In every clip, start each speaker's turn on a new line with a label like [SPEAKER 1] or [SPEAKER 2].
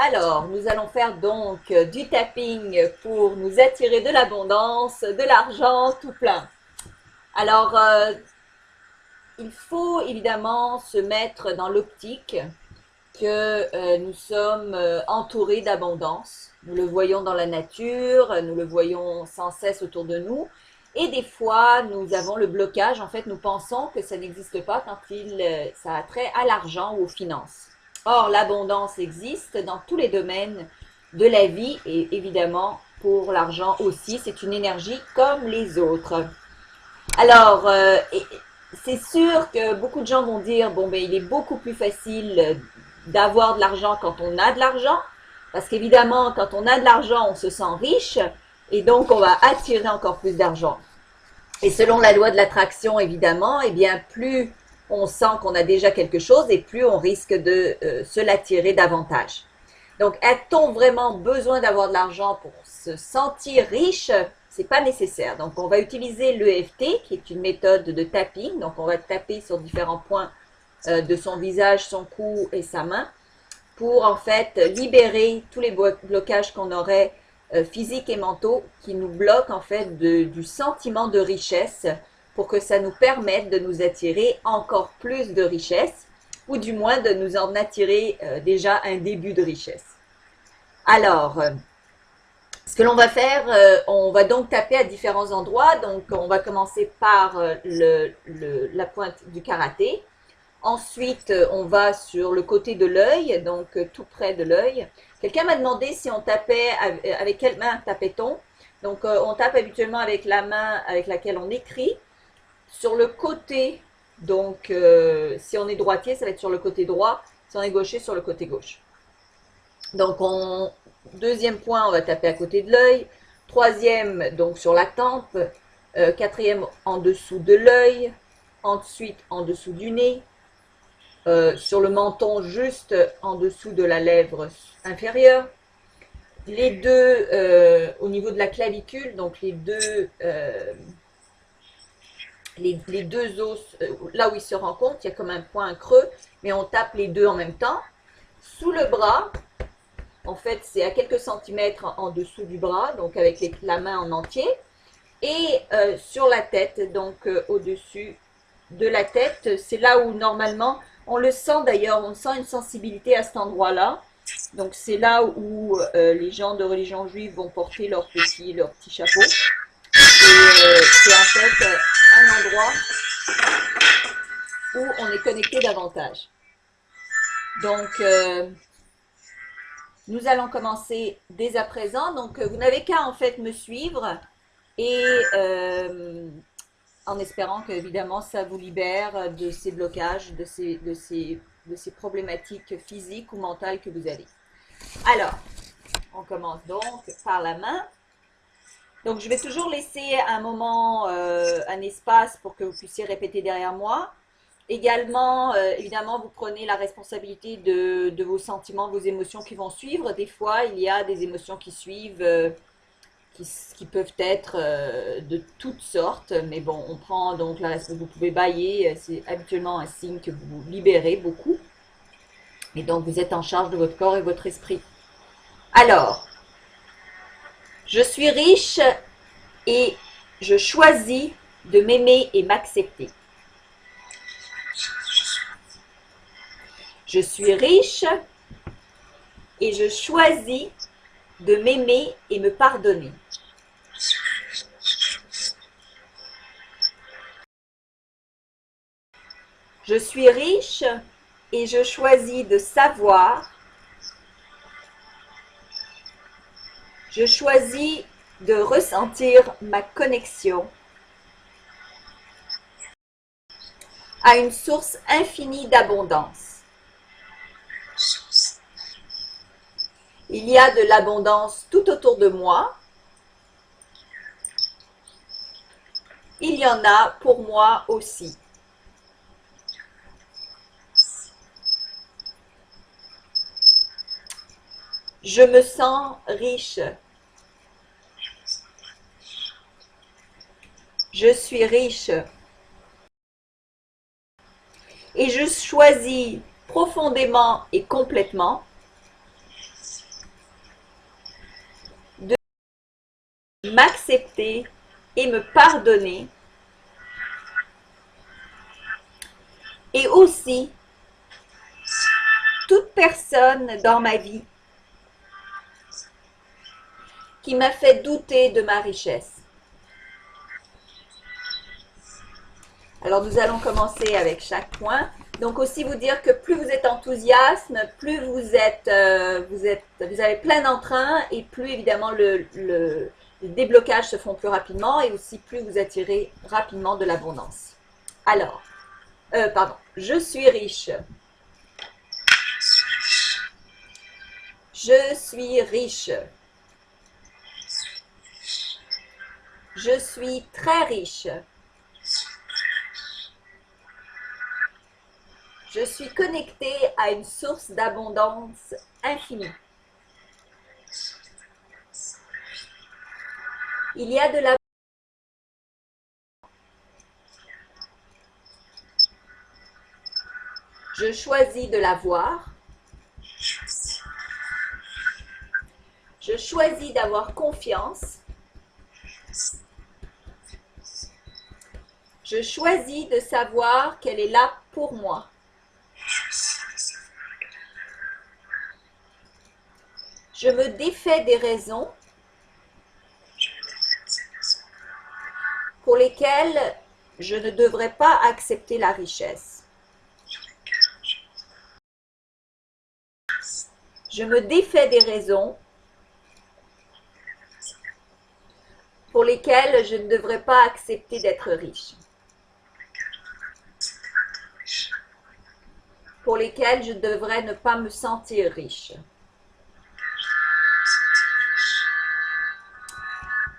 [SPEAKER 1] Alors, nous allons faire donc du tapping pour nous attirer de l'abondance, de l'argent tout plein. Alors, il faut évidemment se mettre dans l'optique que nous sommes entourés d'abondance. Nous le voyons dans la nature, nous le voyons sans cesse autour de nous. Et des fois, nous avons le blocage. En fait, nous pensons que ça n'existe pas quand ça a trait à l'argent ou aux finances. Or, l'abondance existe dans tous les domaines de la vie et évidemment pour l'argent aussi. C'est une énergie comme les autres. Alors, c'est sûr que beaucoup de gens vont dire, bon, ben, il est beaucoup plus facile d'avoir de l'argent quand on a de l'argent, parce qu'évidemment, quand on a de l'argent, on se sent riche, et donc on va attirer encore plus d'argent. Et selon la loi de l'attraction, évidemment, eh bien, plus on sent qu'on a déjà quelque chose, et plus on risque de se l'attirer davantage. Donc, a-t-on vraiment besoin d'avoir de l'argent pour se sentir riche? C'est pas nécessaire. Donc, on va utiliser l'EFT, qui est une méthode de tapping. Donc, on va taper sur différents points de son visage, son cou et sa main pour, en fait, libérer tous les blocages qu'on aurait physiques et mentaux qui nous bloquent, en fait, du sentiment de richesse pour que ça nous permette de nous attirer encore plus de richesse ou du moins de nous en attirer déjà un début de richesse. Alors, ce que l'on va faire, on va donc taper à différents endroits. Donc, on va commencer par la pointe du karaté. Ensuite, on va sur le côté de l'œil, donc tout près de l'œil. Quelqu'un m'a demandé si on tapait, avec quelle main tapait-on. Donc, on tape habituellement avec la main avec laquelle on écrit. Sur le côté, donc, si on est droitier, ça va être sur le côté droit. Si on est gaucher, sur le côté gauche. Donc, deuxième point, on va taper à côté de l'œil. Troisième, donc sur la tempe. Quatrième, en dessous de l'œil. Ensuite, en dessous du nez. Sur le menton, juste en dessous de la lèvre inférieure. Les deux, au niveau de la clavicule, donc les deux os, là où ils se rencontrent, il y a comme un point creux, mais on tape les deux en même temps. Sous le bras, en fait, c'est à quelques centimètres en dessous du bras, donc avec la main en entier. Et sur la tête, donc au-dessus de la tête, c'est là où normalement, on le sent d'ailleurs, on sent une sensibilité à cet endroit-là. Donc c'est là où les gens de religion juive vont porter leur petit chapeau. Et c'est en fait un endroit où on est connecté davantage. Donc, nous allons commencer dès à présent. Donc, vous n'avez qu'à en fait me suivre et en espérant que évidemment ça vous libère de ces blocages, de ces problématiques physiques ou mentales que vous avez. Alors, on commence donc par la main. Donc, je vais toujours laisser un moment, un espace pour que vous puissiez répéter derrière moi. Également, évidemment, vous prenez la responsabilité de vos sentiments, vos émotions qui vont suivre. Des fois, il y a des émotions qui suivent, qui peuvent être de toutes sortes. Mais bon, on prend donc la responsabilité. Vous pouvez bâiller, c'est habituellement un signe que vous libérez beaucoup. Et donc, vous êtes en charge de votre corps et votre esprit. Alors, je suis riche et je choisis de m'aimer et m'accepter. Je suis riche et je choisis de m'aimer et me pardonner. Je suis riche et je choisis de savoir. Je choisis de ressentir ma connexion à une source infinie d'abondance. Il y a de l'abondance tout autour de moi. Il y en a pour moi aussi. Je me sens riche. Je suis riche. Et je choisis profondément et complètement m'accepter et me pardonner. Et aussi, toute personne dans ma vie qui m'a fait douter de ma richesse. Alors, nous allons commencer avec chaque point. Donc, aussi vous dire que plus vous êtes enthousiaste, plus vous avez plein d'entrain et plus évidemment les déblocages se font plus rapidement et aussi plus vous attirez rapidement de l'abondance. Alors, pardon, je suis riche. Je suis riche. Je suis très riche. Je suis connecté à une source d'abondance infinie. Il y a de la... Je choisis de la voir. Je choisis d'avoir confiance. Je choisis de savoir qu'elle est là pour moi. Je me défais des raisons pour lesquelles je ne devrais pas accepter la richesse. Je me défais des raisons pour lesquelles je ne devrais pas accepter d'être riche. Pour lesquelles je devrais ne pas me sentir riche.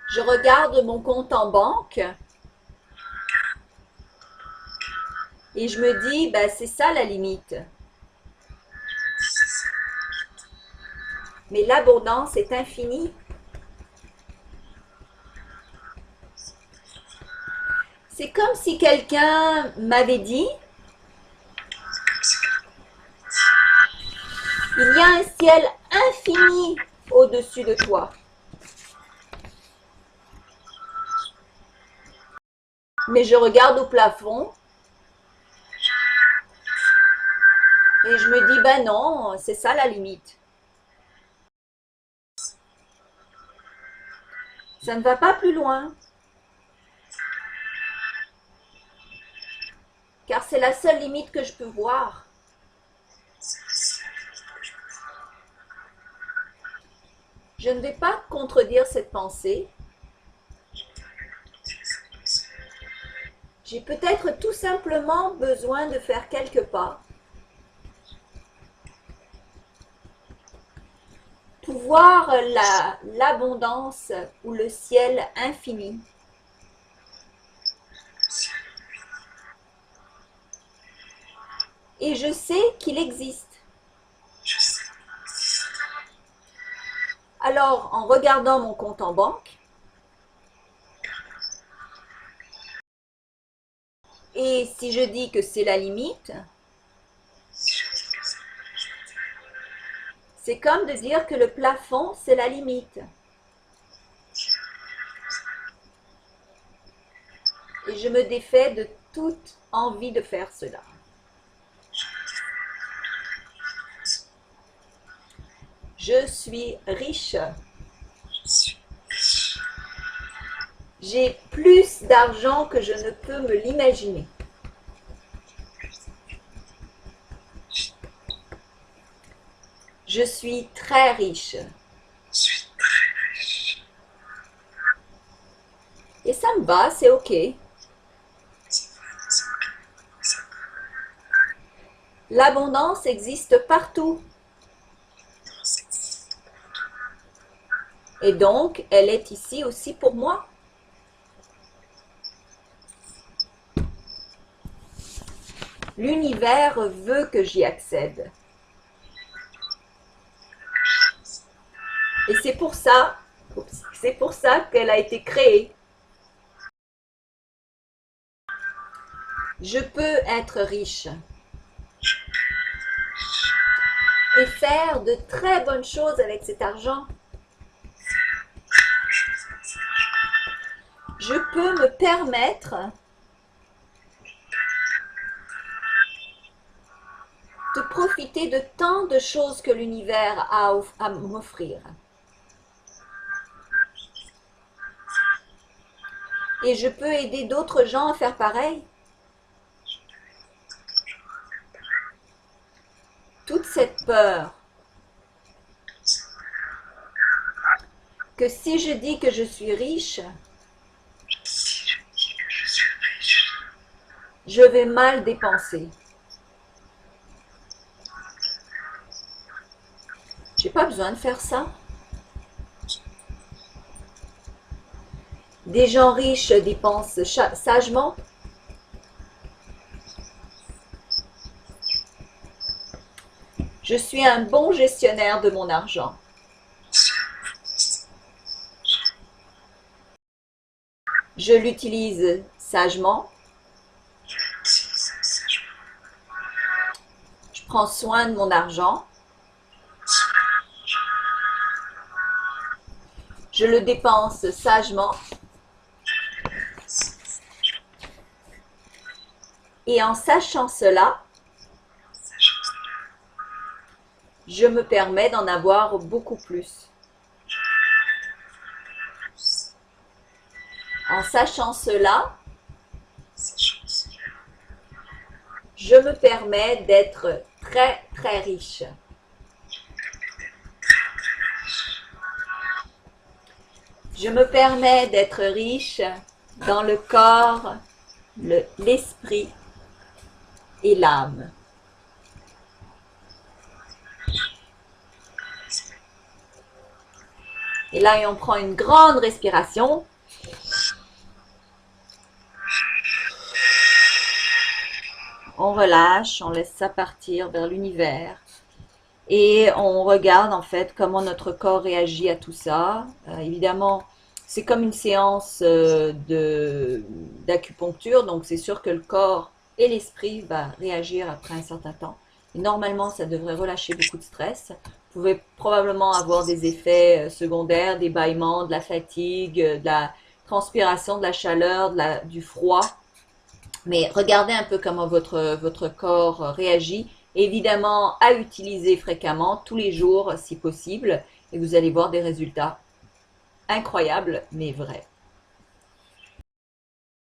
[SPEAKER 1] Je regarde mon compte en banque et je me dis, ben, c'est ça la limite. Mais l'abondance est infinie. C'est comme si quelqu'un m'avait dit, il y a un ciel infini au-dessus de toi. Mais je regarde au plafond et je me dis, ben non, c'est ça la limite. Ça ne va pas plus loin. Car c'est la seule limite que je peux voir. Je ne vais pas contredire cette pensée. J'ai peut-être tout simplement besoin de faire quelques pas pour voir l'abondance ou le ciel infini. Et je sais qu'il existe. Alors, en regardant mon compte en banque, et si je dis que c'est la limite, c'est comme de dire que le plafond, c'est la limite. Et je me défais de toute envie de faire cela. Je suis riche. J'ai plus d'argent que je ne peux me l'imaginer. Je suis très riche. Et ça me va, c'est ok. L'abondance existe partout. Et donc, elle est ici aussi pour moi. L'univers veut que j'y accède. Et c'est pour ça qu'elle a été créée. Je peux être riche et faire de très bonnes choses avec cet argent. je peux me permettre de profiter de tant de choses que l'univers a à m'offrir. Et je peux aider d'autres gens à faire pareil. Toute cette peur que si je dis que je suis riche, je vais mal dépenser. J'ai pas besoin de faire ça. Des gens riches dépensent sagement. Je suis un bon gestionnaire de mon argent. Je l'utilise sagement. Je prends soin de mon argent. Je le dépense sagement. Et en sachant cela, je me permets d'en avoir beaucoup plus. En sachant cela, je me permets d'être très très riche. Je me permets d'être riche dans le corps, l'esprit et l'âme. Et là, on prend une grande respiration. On relâche, on laisse ça partir vers l'univers. Et on regarde en fait comment notre corps réagit à tout ça. Évidemment, c'est comme une séance d'acupuncture, donc c'est sûr que le corps et l'esprit va réagir après un certain temps. Et normalement, ça devrait relâcher beaucoup de stress. Vous pouvez probablement avoir des effets secondaires, des bâillements, de la fatigue, de la transpiration, de la chaleur, du froid. Mais regardez un peu comment votre corps réagit. Évidemment, à utiliser fréquemment, tous les jours si possible, et vous allez voir des résultats incroyables, mais vrais.